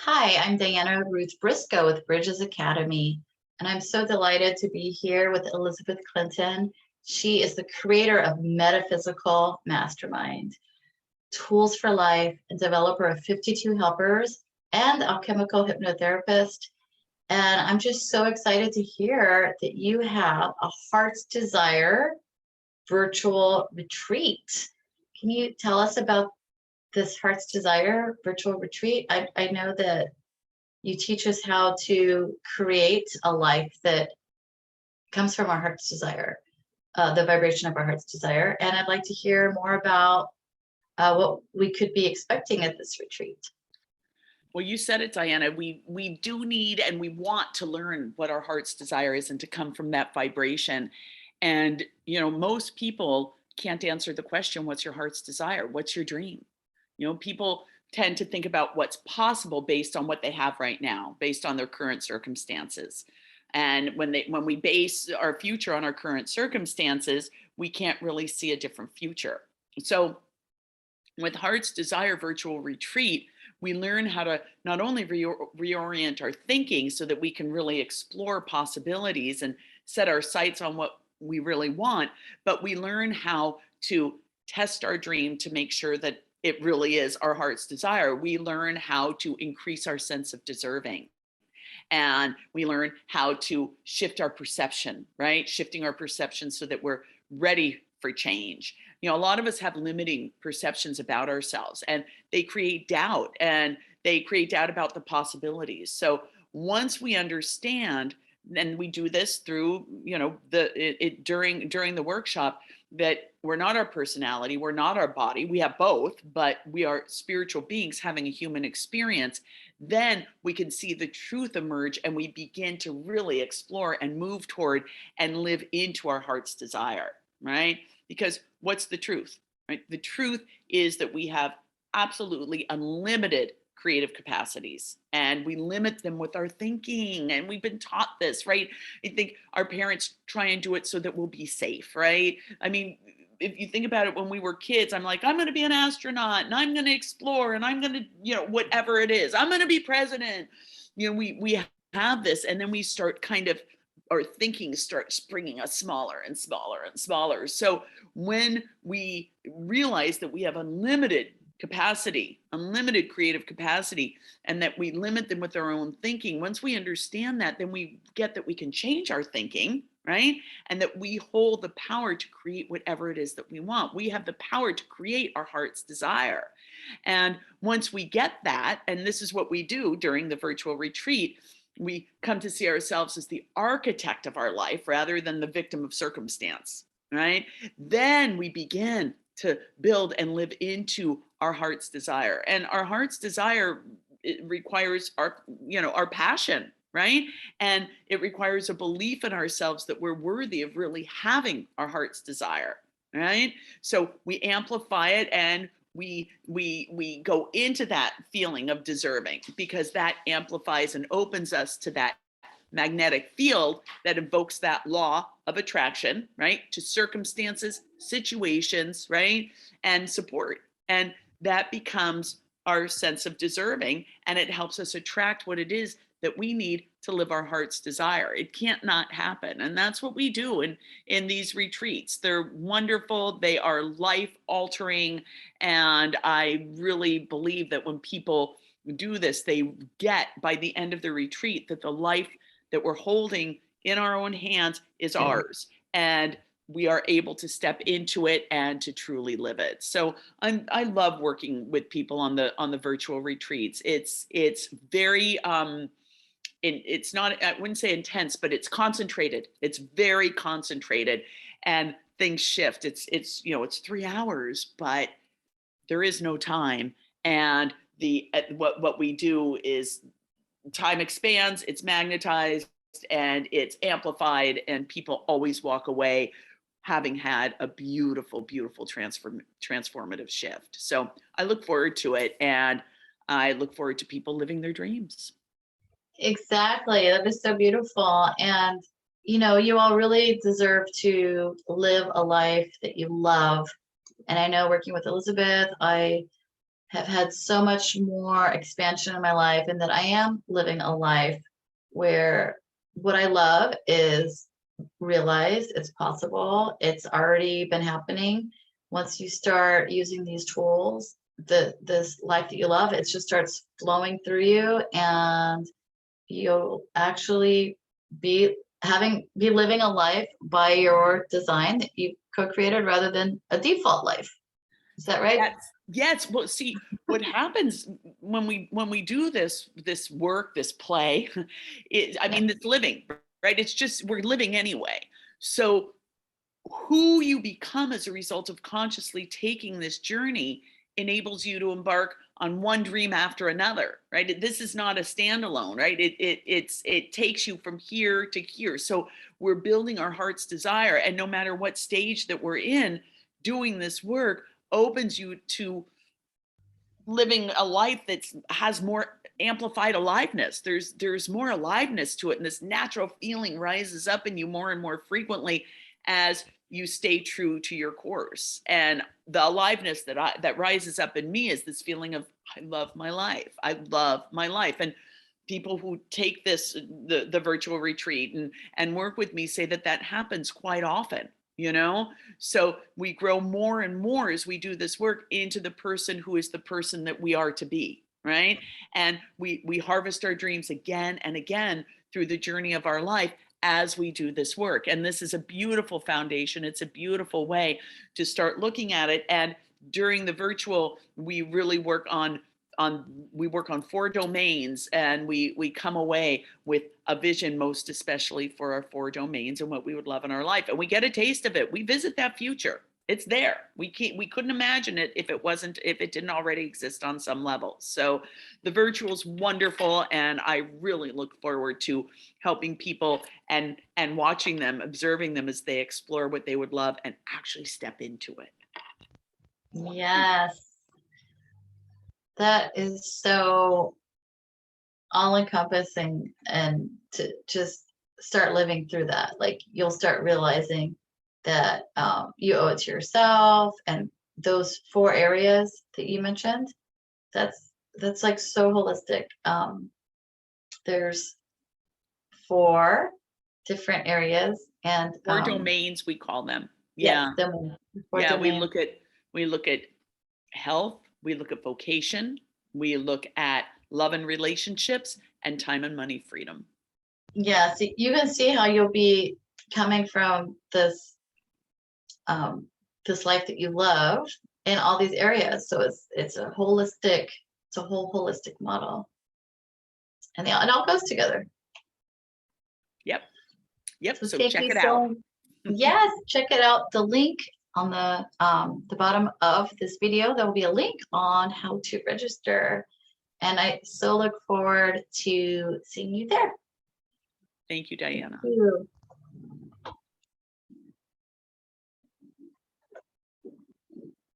Hi, I'm Diana Ruth Briscoe with Bridges.Academy, and I'm so delighted to be here with Elizabeth Clinton. She is the creator of Metaphysical Mastermind, Tools for Life, and developer of 52 Helpers and alchemical hypnotherapist. And I'm just so excited to hear that you have a Heart's Desire virtual retreat. Can you tell us about this Heart's Desire virtual retreat? I know that you teach us how to create a life that comes from our heart's desire, the vibration of our heart's desire. And I'd like to hear more about what we could be expecting at this retreat. Well, you said it, Diana. We do need and we want to learn what our heart's desire is and to come from that vibration. And most people can't answer the question, what's your heart's desire? What's your dream? People tend to think about what's possible based on what they have right now, based on their current circumstances. And when we base our future on our current circumstances, we can't really see a different future. So with Heart's Desire Virtual Retreat, we learn how to not only reorient our thinking so that we can really explore possibilities and set our sights on what we really want, but we learn how to test our dream to make sure that it really is our heart's desire. We learn how to increase our sense of deserving. And we learn how to shift our perception, right? Shifting our perception so that we're ready for change. A lot of us have limiting perceptions about ourselves, and they create doubt, and they create doubt about the possibilities. So once we understand, and we do this through, during the workshop, that we're not our personality, we're not our body, we have both, but we are spiritual beings having a human experience, then we can see the truth emerge and we begin to really explore and move toward and live into our heart's desire, right? Because what's the truth, right? The truth is that we have absolutely unlimited creative capacities, and we limit them with our thinking. And we've been taught this, right? I think our parents try and do it so that we'll be safe, right? I mean, if you think about it, when we were kids, I'm like, I'm going to be an astronaut and I'm going to explore and I'm going to, whatever it is, I'm going to be president. We have this, and then we start kind of, our thinking starts bringing us smaller and smaller and smaller. So when we realize that we have unlimited capacity, unlimited creative capacity, and that we limit them with our own thinking, once we understand that, then we get that we can change our thinking, right? And that we hold the power to create whatever it is that we want. We have the power to create our heart's desire. And once we get that, and this is what we do during the virtual retreat, we come to see ourselves as the architect of our life rather than the victim of circumstance, right? Then we begin to build and live into our heart's desire. And our heart's desire, it requires our passion, right? And it requires a belief in ourselves that we're worthy of really having our heart's desire, right? So we amplify it, and we go into that feeling of deserving, because that amplifies and opens us to that magnetic field that invokes that law of attraction, right? To circumstances, situations, right? And support. And that becomes our sense of deserving, and it helps us attract what it is that we need to live our heart's desire. It can't not happen. And that's what we do in these retreats. They're wonderful. They are life altering. And I really believe that when people do this, they get, by the end of the retreat, that the life that we're holding in our own hands is ours. And we are able to step into it and to truly live it. So I love working with people on the virtual retreats. It's very it's not, I wouldn't say intense, but it's concentrated. It's very concentrated, and things shift. It's 3 hours, but there is no time. And what we do is time expands, it's magnetized, and it's amplified, and people always walk away having had a beautiful, beautiful transformative shift. So I look forward to it, and I look forward to people living their dreams. Exactly. That is so beautiful. And, you all really deserve to live a life that you love. And I know, working with Elizabeth, I have had so much more expansion in my life, and that I am living a life where what I love is realized, it's possible, it's already been happening. Once you start using these tools, this life that you love, it just starts flowing through you, and you'll actually be living a life by your design that you co-created rather than a default life. Is that right? Yes. Yes. Well, see, what happens when we do this work, this play, I mean, it's living, right? It's just we're living anyway. So who you become as a result of consciously taking this journey enables you to embark on one dream after another, right? This is not a standalone, right? It takes you from here to here. So we're building our heart's desire, and no matter what stage that we're in, doing this work opens you to living a life that has more amplified aliveness. There's more aliveness to it, and this natural feeling rises up in you more and more frequently as you stay true to your course. And the aliveness that rises up in me is this feeling of, I love my life. I love my life. And people who take the virtual retreat and work with me say that happens quite often, you know? So we grow more and more as we do this work into the person who is the person that we are to be, right? And we harvest our dreams again and again through the journey of our life as we do this work. And this is a beautiful foundation. It's a beautiful way to start looking at it. And during the virtual, we really work on 4 domains, and we come away with a vision, most especially for our 4 domains and what we would love in our life. And we get a taste of it. We visit that future. It's there. We couldn't imagine it if it didn't already exist on some level. So the virtual is wonderful, and I really look forward to helping people and watching them, observing them as they explore what they would love and actually step into it. Yes. That is so all-encompassing, and to just start living through that, like you'll start realizing that you owe it to yourself, and those 4 areas that you mentioned, that's like so holistic. There's 4 different areas, and 4 domains, we call them. yes, Yeah. the 4 Yeah, we domains. look at health, we look at vocation, we look at love and relationships, and time and money freedom. Yeah, so you can see how you'll be coming from this this life that you love in all these areas. So it's a holistic, it's a whole holistic model, and it all goes together. Yep. So So thank check you it out. yes, check it out. The link on the bottom of this video, there will be a link on how to register, and I so look forward to seeing you there. Thank you, Diana. Thank you.